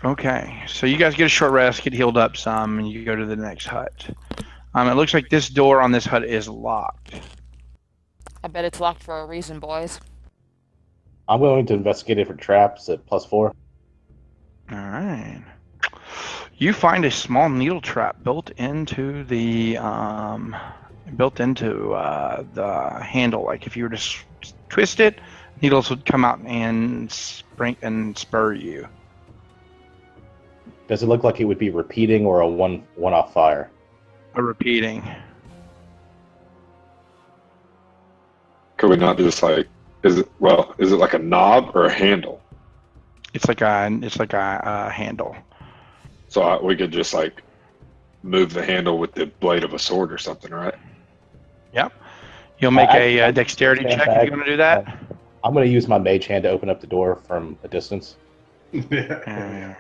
Okay, so you guys get a short rest, get healed up some, and you go to the next hut. It looks like this door on this hut is locked. I bet it's locked for a reason, boys. I'm going to investigate it for traps at +4. All right. You find a small needle trap built into the handle. Like if you were to twist it, needles would come out and spur you. Does it look like it would be repeating or a one-off fire? A repeating. Could we not just like? Is it like a knob or a handle? It's like a handle. So we could just like move the handle with the blade of a sword or something, right? Yep. You'll make a dexterity check if you want to do that. I'm going to use my mage hand to open up the door from a distance. That'll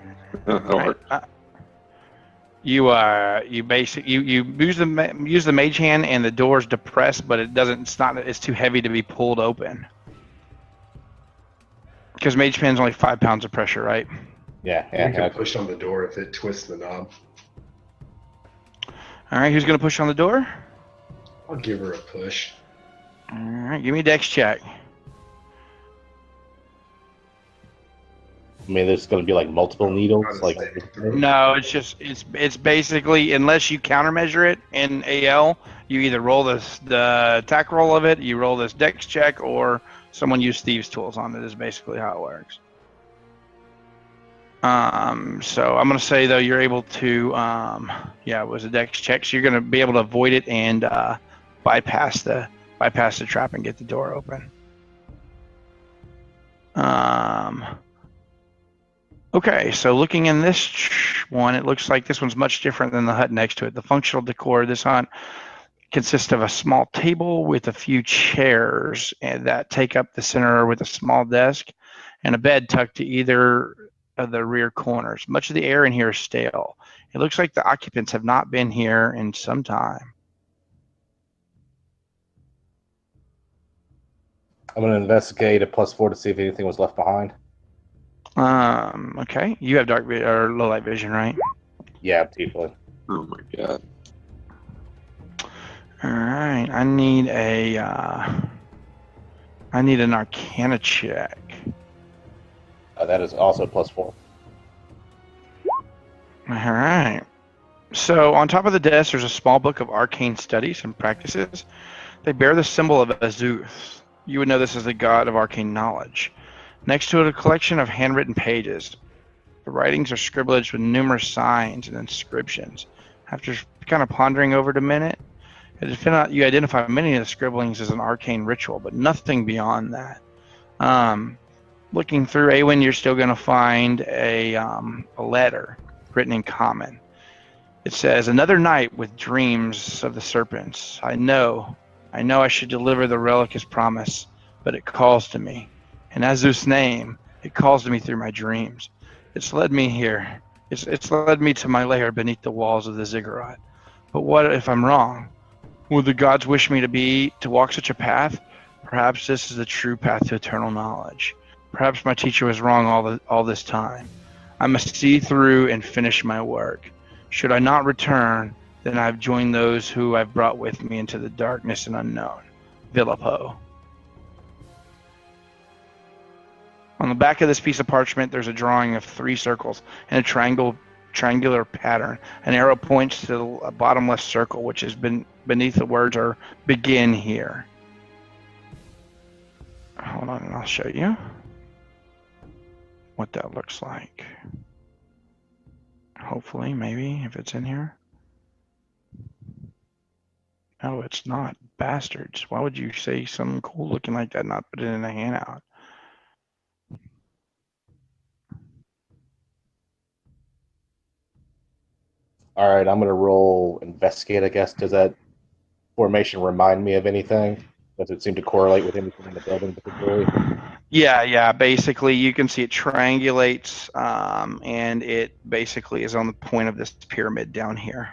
work. You use the mage hand and the door's depressed, but it's too heavy to be pulled open. Because mage hand's only 5 pounds of pressure, right? Yeah. You can push on the door if it twists the knob. All right, who's going to push on the door? I'll give her a push. All right, give me a dex check. I mean, there's going to be like multiple needles. No, it's basically, unless you countermeasure it in AL, you either roll the attack roll of it, you roll this dex check, or someone use thieves' tools on it. Is basically how it works. So I'm going to say though you're able to, it was a dex check, so you're going to be able to avoid it and bypass the trap and get the door open. Okay, so looking in this one, it looks like this one's much different than the hut next to it. The functional decor of this hut consists of a small table with a few chairs that take up the center with a small desk and a bed tucked to either of the rear corners. Much of the air in here is stale. It looks like the occupants have not been here in some time. I'm going to investigate at +4 to see if anything was left behind. Okay. You have dark or low light vision, right? Yeah, deeply. Oh my god. All right. I need an Arcana check. That is also +4. All right. So on top of the desk, there's a small book of arcane studies and practices. They bear the symbol of Azuth. You would know this as the god of arcane knowledge. Next to it, a collection of handwritten pages. The writings are scribbled with numerous signs and inscriptions. After kind of pondering over it a minute, you identify many of the scribblings as an arcane ritual, but nothing beyond that. Looking through Aywin, you're still going to find a letter written in common. It says, "Another night with dreams of the serpents. I know I should deliver the relic as promised, but it calls to me. In Azuth's name, it calls to me through my dreams. It's led me here. It's led me to my lair beneath the walls of the ziggurat. But what if I'm wrong? Would the gods wish me to walk such a path? Perhaps this is the true path to eternal knowledge. Perhaps my teacher was wrong all this time. I must see through and finish my work. Should I not return, then I've joined those who I've brought with me into the darkness and unknown. Villapo." On the back of this piece of parchment, there's a drawing of 3 circles and a triangular pattern. An arrow points to the bottom left circle, which has been beneath the words are "begin here." Hold on, and I'll show you what that looks like. Hopefully, maybe, if it's in here. No, it's not. Bastards. Why would you say something cool looking like that and not put it in a handout? All right, I'm going to roll investigate, I guess. Does that formation remind me of anything? Does it seem to correlate with anything in the building particularly? Yeah. Basically, you can see it triangulates, and it basically is on the point of this pyramid down here.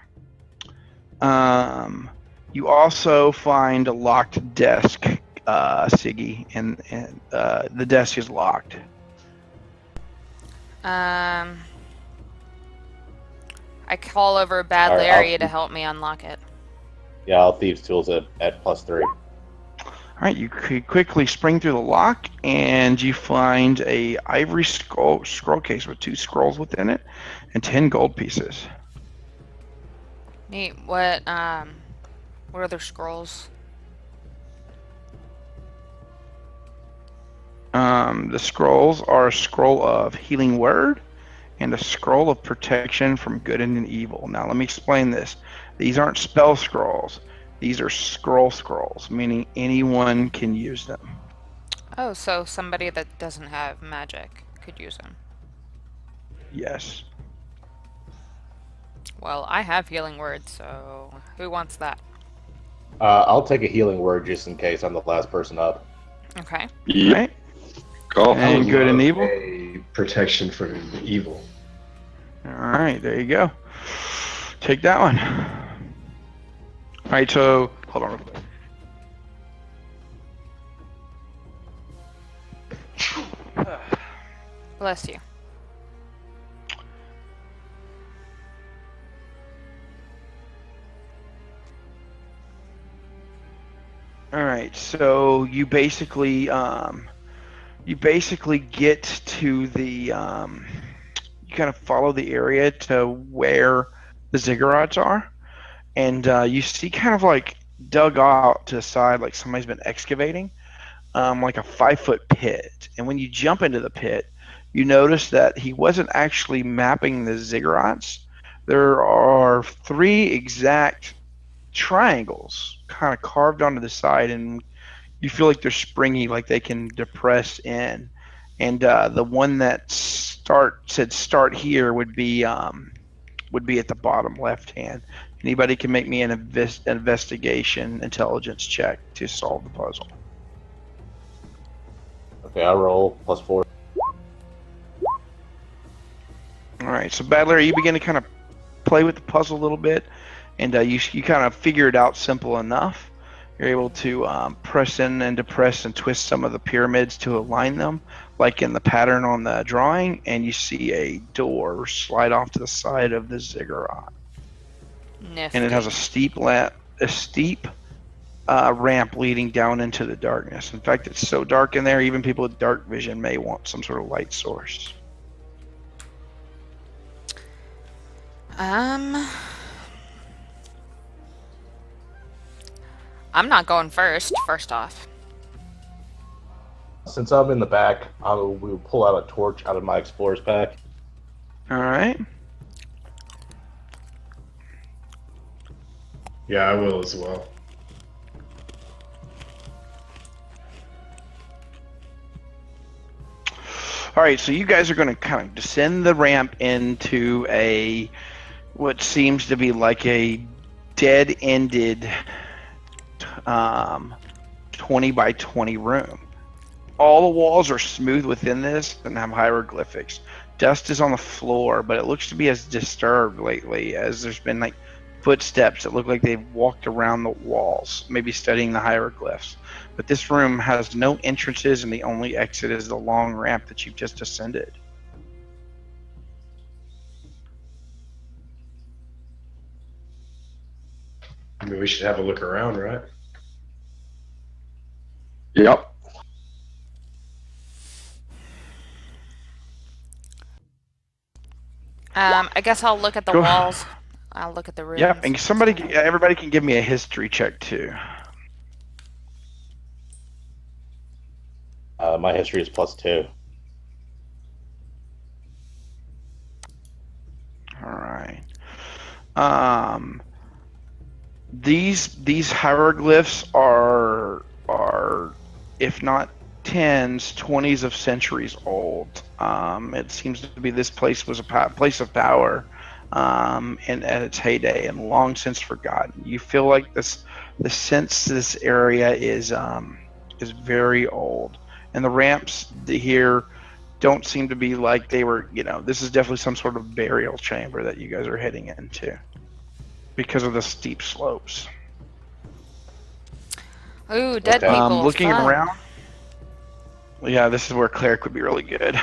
You also find a locked desk, Sigi, and the desk is locked. I call over Bad Alright, Larry to help me unlock it. Yeah, I'll Thieves' Tools at +3. All right, you quickly spring through the lock, and you find a ivory scroll case with 2 scrolls within it, and 10 gold pieces. Neat. What other scrolls? The scrolls are a scroll of healing word and a scroll of protection from good and evil. Now, let me explain this. These aren't spell scrolls. These are scrolls, meaning anyone can use them. Oh, so somebody that doesn't have magic could use them. Yes. Well, I have healing word, so who wants that? I'll take a healing word just in case I'm the last person up. Okay. Yep. Right? Cool. And I would good and love evil? a protection from evil. All right, there you go. Take that one. All right, so hold on real quick. Bless you. All right, so you basically get to the you kind of follow the area to where the ziggurats are, and you see kind of like dug out to the side, like somebody's been excavating, like a 5-foot pit. And when you jump into the pit, you notice that he wasn't actually mapping the ziggurats. There are 3 exact triangles kind of carved onto the side, and you feel like they're springy, like they can depress in. And the one that said start here would be at the bottom left hand. Anybody can make me an investigation intelligence check to solve the puzzle. Okay, I'll roll +4. All right, so BadL, you begin to kind of play with the puzzle a little bit, and you kind of figure it out simple enough. You're able to press in and depress and twist some of the pyramids to align them, like in the pattern on the drawing, and you see a door slide off to the side of the ziggurat. Nifty. And it has a steep ramp leading down into the darkness. In fact, it's so dark in there, even people with dark vision may want some sort of light source. I'm not going first off. Since I'm in the back, we will pull out a torch out of my explorer's pack. All right. Yeah, I will as well. All right, so you guys are going to kind of descend the ramp into what seems to be like a dead-ended 20 by 20 room. All the walls are smooth within this and have hieroglyphics. Dust is on the floor, but it looks to be as disturbed lately as there's been like footsteps that look like they've walked around the walls, maybe studying the hieroglyphs. But this room has no entrances, and the only exit is the long ramp that you've just ascended. I mean, we should have a look around, right? Yep. I guess I'll look at the Go- walls. I'll look at the rooms. Yep, and everybody can give me a history check too. My history is +2. All right. These hieroglyphs are if not 10s, 20s of centuries old. It seems to be this place was a place of power, and at its heyday, and long since forgotten. You feel like this area is very old, and the ramps here don't seem to be like they were. This is definitely some sort of burial chamber that you guys are heading into because of the steep slopes. Ooh, dead Okay. people. Looking fun. around. Yeah, this is where cleric would be really good.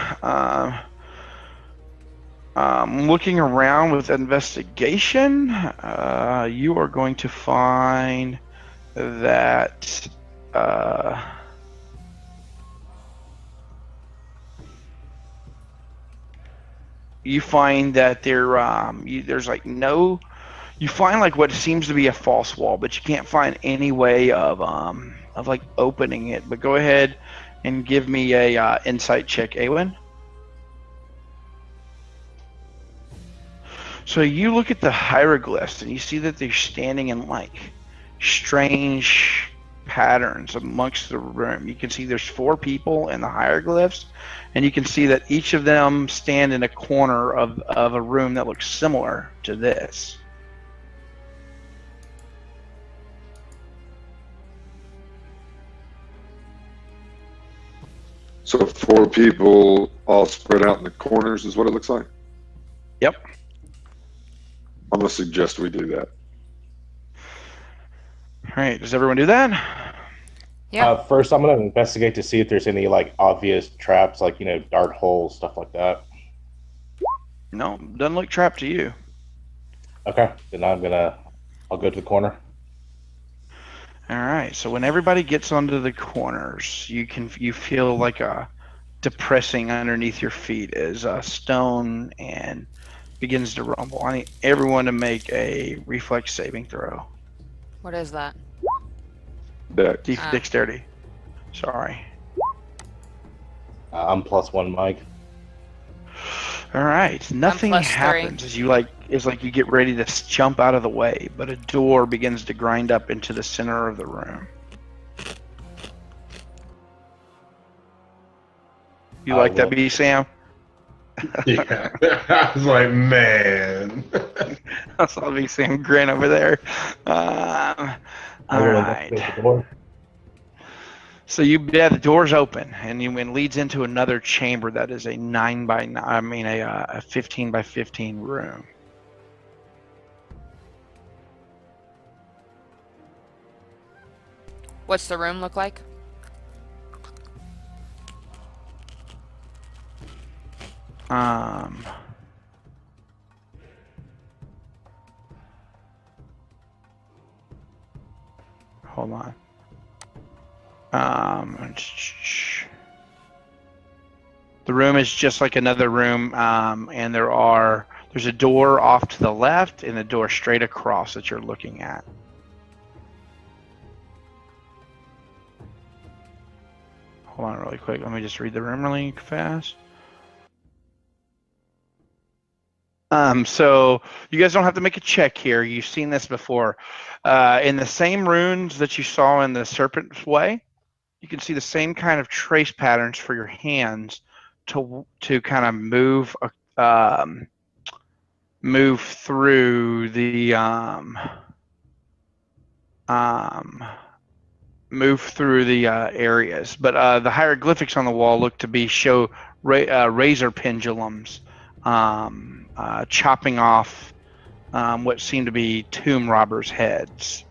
Looking around with investigation, you are going to find that there's like no. You find like what seems to be a false wall, but you can't find any way of like opening it. But go ahead and give me a insight check, Aywin. So you look at the hieroglyphs and you see that they're standing in like strange patterns amongst the room. You can see there's 4 people in the hieroglyphs, and you can see that each of them stand in a corner of a room that looks similar to this. So 4 people all spread out in the corners is what it looks like? Yep. I'm going to suggest we do that. All right, does everyone do that? Yeah. First, I'm going to investigate to see if there's any like obvious traps, like dart holes, stuff like that. No, doesn't look trapped to you. Okay, then I'll go to the corner. All right, so when everybody gets onto the corners, you feel like a depressing underneath your feet as a stone and begins to rumble. I need everyone to make a reflex saving throw. What is that? Dexterity. Sorry. I'm +1, Mike. All right, nothing +3. happens as you get ready to jump out of the way, but a door begins to grind up into the center of the room. You like that, Bsam? Yeah. I was like, man. I saw Bsam grin over there. All right. The door. So the door's open, and it leads into another chamber that is a a 15 by 15 room. What's the room look like? Hold on. The room is just like another room, and there's a door off to the left and a door straight across that you're looking at. Hold on really quick. Let me just read the room really fast. So you guys don't have to make a check here. You've seen this before. In the same runes that you saw in the Serpent's Way, you can see the same kind of trace patterns for your hands to kind of move through the areas. But the hieroglyphics on the wall look to show razor pendulums chopping off what seem to be tomb robbers' heads.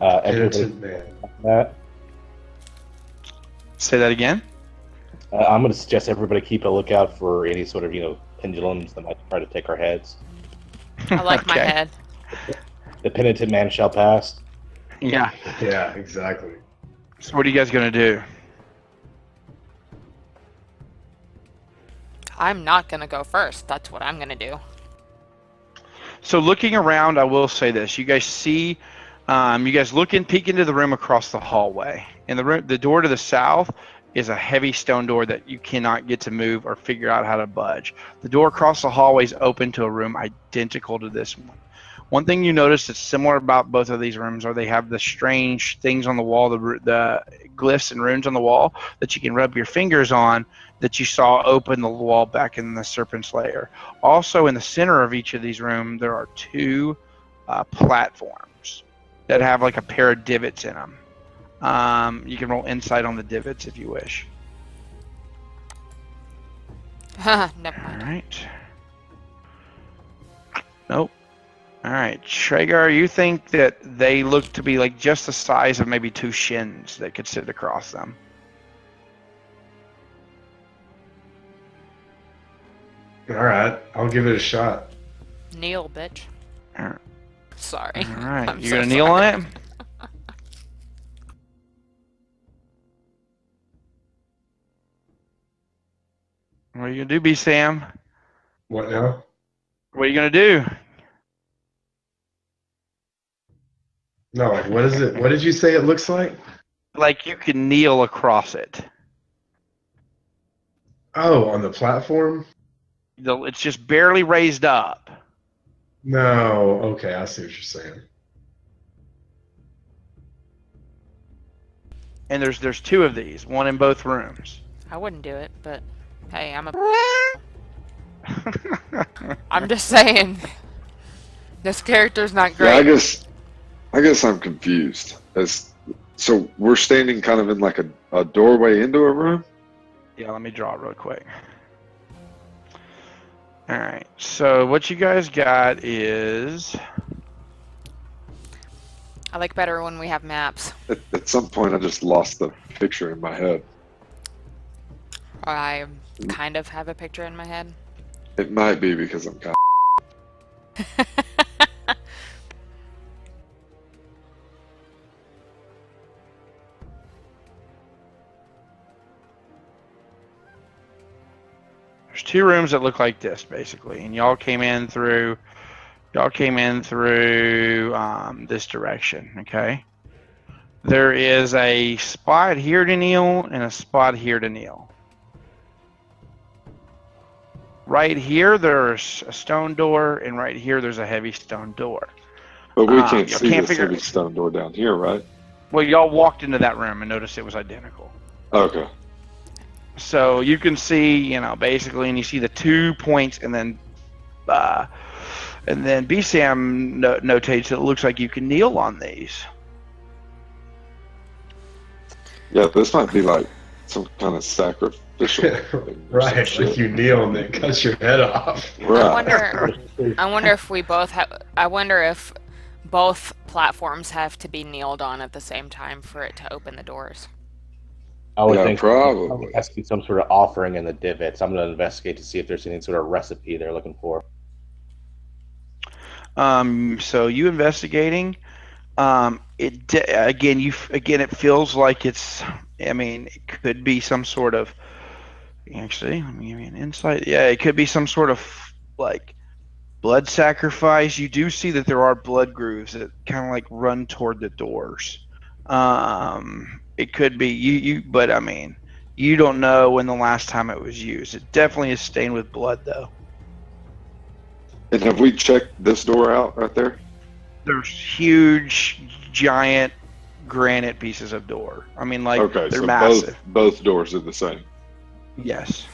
Innocent man. That. Say that again. I'm going to suggest everybody keep a lookout for any sort of pendulums that might try to take our heads. I like my Okay. head. The penitent man shall pass. Yeah. Yeah, exactly. So what are you guys gonna do? I'm not gonna go first. That's what I'm gonna do. So looking around, I will say this: you guys see, you guys peek into the room across the hallway. In the room, the door to the south is a heavy stone door that you cannot get to move or figure out how to budge. The door across the hallway is open to a room identical to this one. One thing you notice that's similar about both of these rooms are they have the strange things on the wall, the glyphs and runes on the wall that you can rub your fingers on that you saw open the wall back in the Serpent's Lair. Also, in the center of each of these rooms, there are 2 platforms that have like a pair of divots in them. You can roll insight on the divots if you wish. Never All mind. right. Nope. All right, Traiger, you think that they look to be like just the size of maybe 2 shins that could sit across them. All right, I'll give it a shot. Kneel, bitch. All Sorry. right, I'm you so gonna kneel sorry. on it? What are you gonna do, Bsam? What now? What are you gonna do? No, like what is it? What did you say it looks like? Like you can kneel across it. Oh, on the platform? It's just barely raised up. No. Okay, I see what you're saying. And there's two of these, one in both rooms. I wouldn't do it, but hey, I'm just saying. This character's not Yeah, great. I guess I'm confused. So we're standing kind of in like a doorway into a room? Yeah, let me draw it real quick. All right, so what you guys got is... I like better when we have maps. At some point, I just lost the picture in my head. I kind of have a picture in my head. It might be because I'm kind There's two rooms that look like this, basically, and y'all came in through this direction, okay? There is a spot here to kneel and a spot here to kneel. Right here, there's a stone door, and right here, there's a heavy stone door. But we can't y'all see can't this figure- heavy stone door down here, right? Well, y'all walked into that room and noticed it was identical. Okay. So you can see, you know, basically, and you see the 2 points, and then Bsam notates that it looks like you can kneel on these. Yeah, this might be like some kind of sacrificial thing or Right, some like shit. you kneel and it cuts your head off. Right. I wonder if we both have. I wonder if both platforms have to be kneeled on at the same time for it to open the doors. I would Yeah, think probably. there has to be some sort of offering in the divots. I'm going to investigate to see if there's any sort of recipe they're looking for. So you investigating? Again, it feels like it's. I mean, it could be some sort of. Actually, let me give you an insight. Yeah, it could be some sort of like blood sacrifice. You do see that there are blood grooves that kind of like run toward the doors. It could be but I mean, you don't know when the last time it was used. It definitely is stained with blood, though. And have we checked this door out right there? There's huge, giant granite pieces of door. I mean, like Okay, they're so massive. both doors are the same. Yes.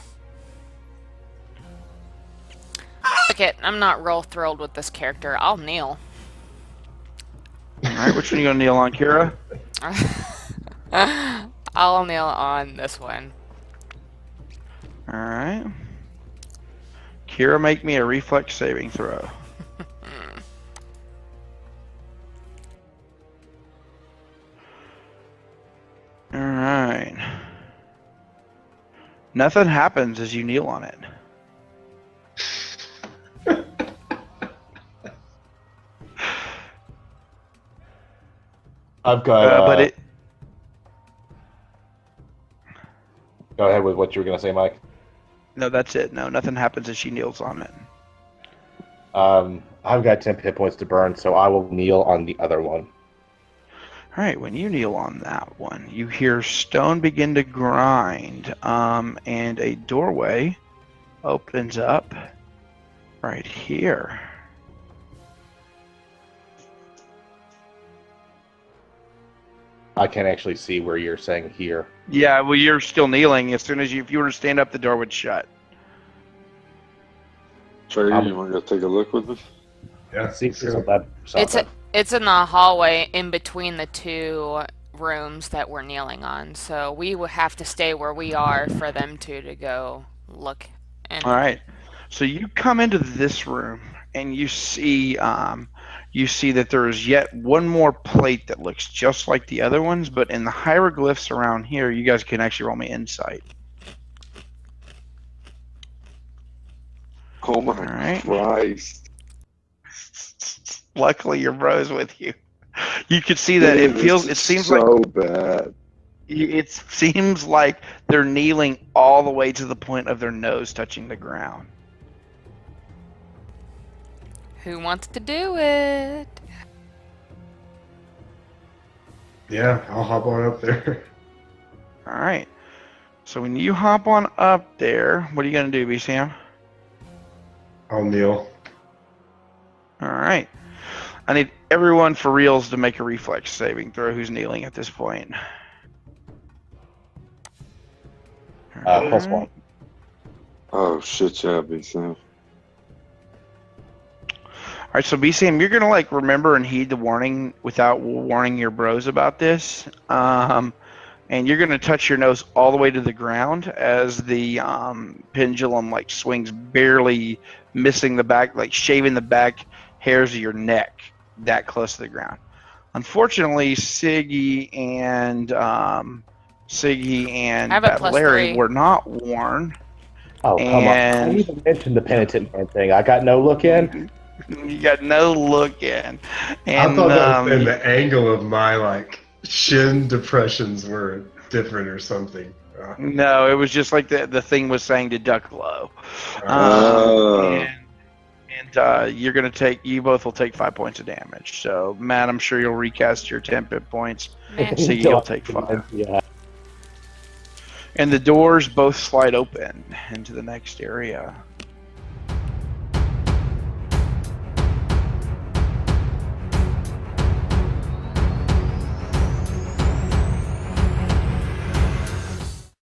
Look it, I'm not real thrilled with this character. I'll kneel. All right, which one are you gonna kneel on, Kira? I'll kneel on this one. All right. Kira, make me a reflex saving throw. All right. Nothing happens as you kneel on it. I've got. But it. Go ahead with what you were going to say, Mike. No, that's it. No, nothing happens as she kneels on it. I've got 10 hit points to burn, so I will kneel on the other one. All right, when you kneel on that one, you hear stone begin to grind, and a doorway opens up right here. I can't actually see where you're saying here. Yeah, well, you're still kneeling. As soon as if you were to stand up, the door would shut. Traiger, you want to go take a look with me? Yeah, See, sure. It's in the hallway in between the two rooms that we're kneeling on, so we would have to stay where we are for them to go look. And All right, so you come into this room and you see that there is yet one more plate that looks just like the other ones, but in the hieroglyphs around here, you guys can actually roll me insight. Oh my right. Christ. Luckily, your bro's with you. You could see that it seems like so bad. it seems like they're kneeling all the way to the point of their nose touching the ground. Who wants to do it? Yeah, I'll hop on up there. All right. So when you hop on up there, what are you going to do, Bsam? I'll kneel. All right. I need everyone for reals to make a reflex saving throw who's kneeling at this point. +1. Oh shit, yeah, Bsam. All right, so Bsam, you're gonna like remember and heed the warning without warning your bros about this, and you're gonna touch your nose all the way to the ground as the pendulum like swings, barely missing the back, like shaving the back hairs of your neck that close to the ground. Unfortunately, Sigi and I have a Valkyrie +3. were not warned. Oh, come on. I didn't even mention the penitent man thing. I got no look in. You got no look in. And I thought that was saying the angle of my like shin depressions were different or something. no, it was just like the thing was saying to duck low. Oh. And you're gonna take. You both will take 5 points of damage. So Matt, I'm sure you'll recast your 10 hit points. Man. So you'll take 5. Yeah. And the doors both slide open into the next area.